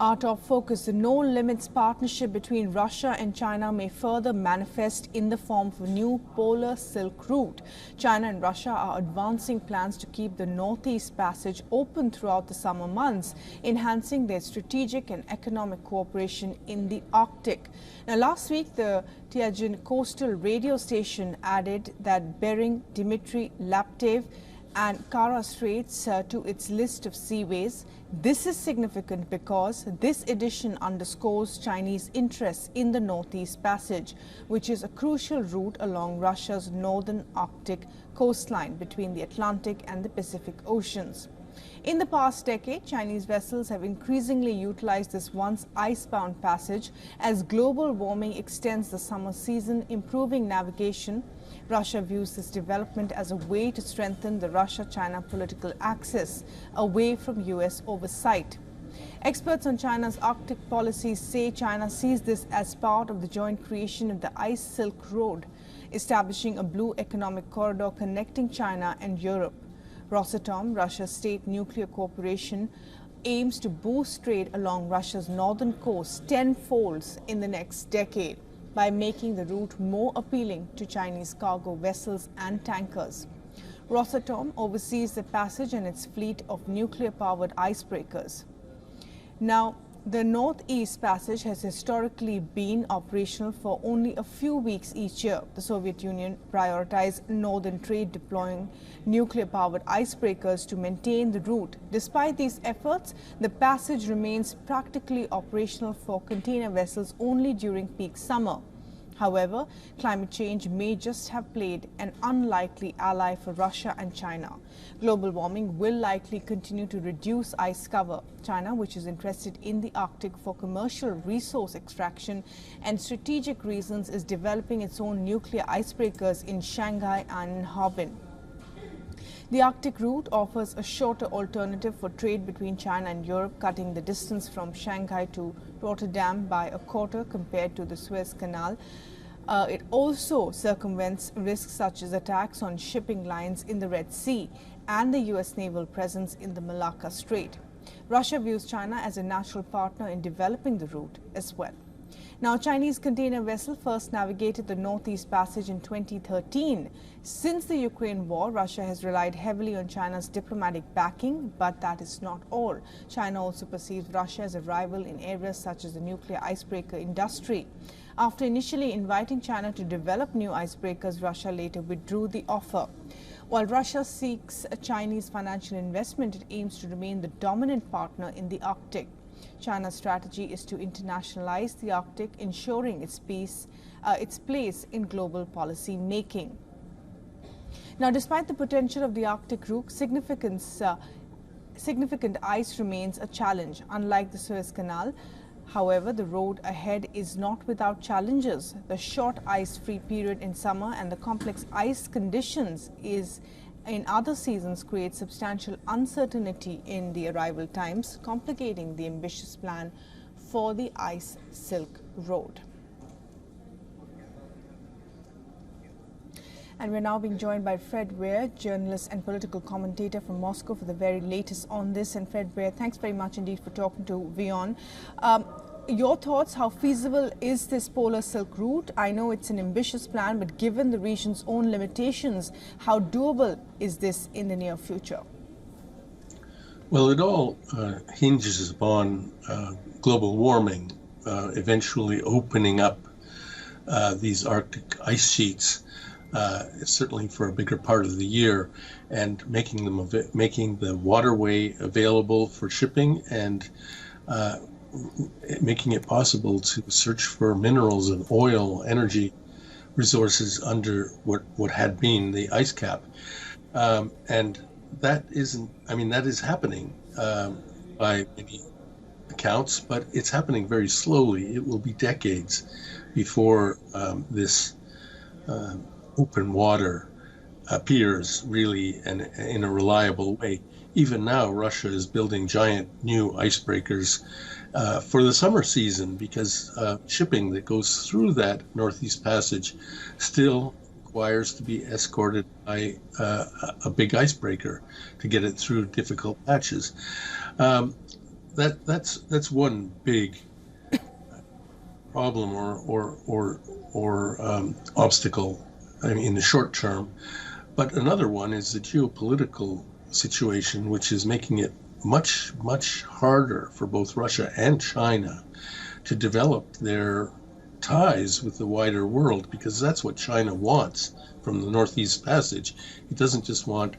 Our top focus, the no limits partnership between Russia and China may further manifest in the form of a new polar silk route. China and Russia are advancing plans to keep the Northeast Passage open throughout the summer months, enhancing their strategic and economic cooperation in the Arctic. Now, last week, the Tianjin coastal radio station added that Bering, Dmitry, Laptev and Kara Straits to its list of seaways. This is significant because this addition underscores Chinese interests in the Northeast Passage, which is a crucial route along Russia's northern Arctic coastline between the Atlantic and the Pacific Oceans. In the past decade, Chinese vessels have increasingly utilized this once icebound passage as global warming extends the summer season, improving navigation. Russia views this development as a way to strengthen the Russia-China political axis away from U.S. oversight. Experts on China's Arctic policies say China sees this as part of the joint creation of the Ice Silk Road, establishing a blue economic corridor connecting China and Europe. Rosatom, Russia's state nuclear corporation, aims to boost trade along Russia's northern coast tenfold in the next decade by making the route more appealing to Chinese cargo vessels and tankers. Rosatom oversees the passage and its fleet of nuclear-powered icebreakers. Now, the Northeast Passage has historically been operational for only a few weeks each year. The Soviet Union prioritized northern trade, deploying nuclear-powered icebreakers to maintain the route. Despite these efforts, the passage remains practically operational for container vessels only during peak summer. However, climate change may just have played an unlikely ally for Russia and China. Global warming will likely continue to reduce ice cover. China, which is interested in the Arctic for commercial resource extraction and strategic reasons, is developing its own nuclear icebreakers in Shanghai and in Harbin. The Arctic route offers a shorter alternative for trade between China and Europe, cutting the distance from Shanghai to Rotterdam by a quarter compared to the Suez Canal. It also circumvents risks such as attacks on shipping lines in the Red Sea and the U.S. naval presence in the Malacca Strait. Russia views China as a natural partner in developing the route as well. Now, Chinese container vessel first navigated the Northeast Passage in 2013. Since the Ukraine war, Russia has relied heavily on China's diplomatic backing, but that is not all. China also perceives Russia as a rival in areas such as the nuclear icebreaker industry. After initially inviting China to develop new icebreakers, Russia later withdrew the offer. While Russia seeks a Chinese financial investment, it aims to remain the dominant partner in the Arctic. China's strategy is to internationalize the Arctic, ensuring its place in global policy making. Now, despite the potential of the Arctic route, significant ice remains a challenge. Unlike the Suez Canal, however, the road ahead is not without challenges. The short ice-free period in summer and the complex ice conditions in other seasons create substantial uncertainty in the arrival times, complicating the ambitious plan for the Ice Silk Road. And we're now being joined by Fred Weir, journalist and political commentator from Moscow, for the very latest on this. And Fred Weir, thanks very much indeed for talking to WION. Your thoughts, how feasible is this polar silk route? I know it's an ambitious plan, but given the region's own limitations, how doable is this in the near future? Well, it all hinges upon global warming eventually opening up these Arctic ice sheets, certainly for a bigger part of the year, and making the waterway available for shipping and making it possible to search for minerals and oil, energy resources under what had been the ice cap. And that is happening by many accounts, but it's happening very slowly. It will be decades before this open water appears really in a reliable way. Even now, Russia is building giant new icebreakers for the summer season because shipping that goes through that Northeast Passage still requires to be escorted by a big icebreaker to get it through difficult patches. that's one big problem or obstacle, I mean, in the short term. But another one is the geopolitical situation, which is making it much, much harder for both Russia and China to develop their ties with the wider world, because that's what China wants from the Northeast Passage. It doesn't just want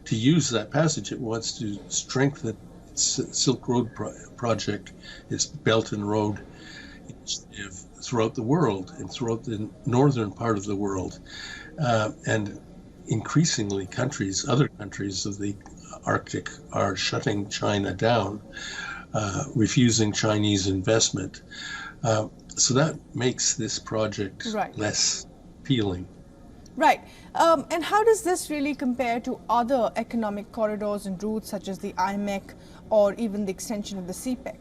to use that passage, it wants to strengthen its Silk Road project, its Belt and Road initiative throughout the world and throughout the northern part of the world. And increasingly other countries of the Arctic are shutting China down, refusing Chinese investment. So that makes this project less appealing. Right. And how does this really compare to other economic corridors and routes such as the IMEC or even the extension of the CPEC?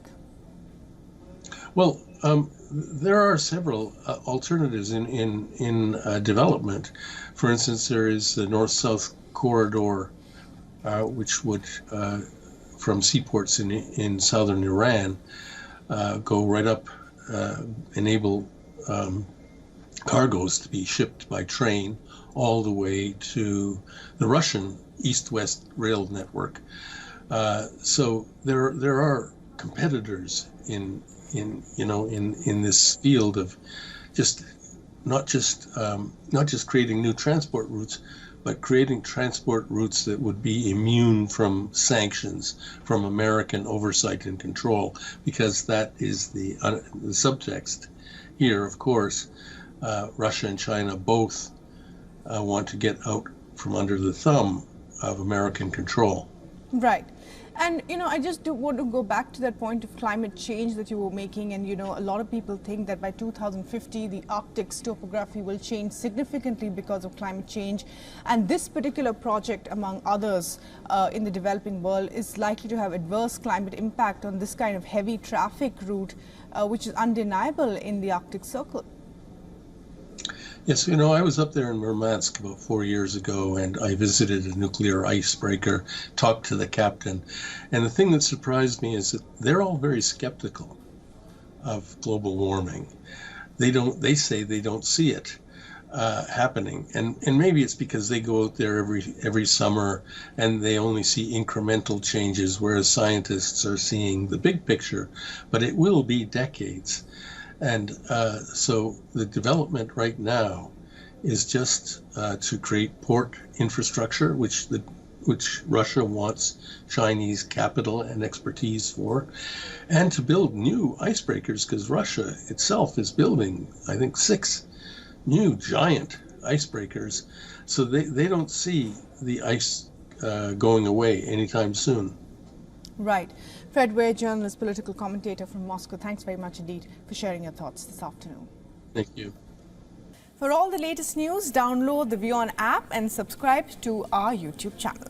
Well, there are several alternatives in development. For instance, there is the North-South corridor, which would, from seaports in southern Iran, go right up, enable cargoes to be shipped by train all the way to the Russian east-west rail network. So there are competitors in this field of not just creating new transport routes, but creating transport routes that would be immune from sanctions, from American oversight and control, because that is the subtext here. Of course, Russia and China both want to get out from under the thumb of American control. Right. And, I just want to go back to that point of climate change that you were making. And, a lot of people think that by 2050, the Arctic's topography will change significantly because of climate change. And this particular project, among others in the developing world, is likely to have adverse climate impact on this kind of heavy traffic route, which is undeniable in the Arctic Circle. Yes, I was up there in Murmansk about 4 years ago, and I visited a nuclear icebreaker, talked to the captain. And the thing that surprised me is that they're all very skeptical of global warming. They say they don't see it happening. And maybe it's because they go out there every summer and they only see incremental changes, whereas scientists are seeing the big picture. But it will be decades. And so the development right now is just to create port infrastructure, which Russia wants Chinese capital and expertise for, and to build new icebreakers, because Russia itself is building, I think, 6 new giant icebreakers. So they don't see the ice going away anytime soon. Right. Fred Ware, journalist, political commentator from Moscow. Thanks very much indeed for sharing your thoughts this afternoon. Thank you. For all the latest news, download the WION app and subscribe to our YouTube channel.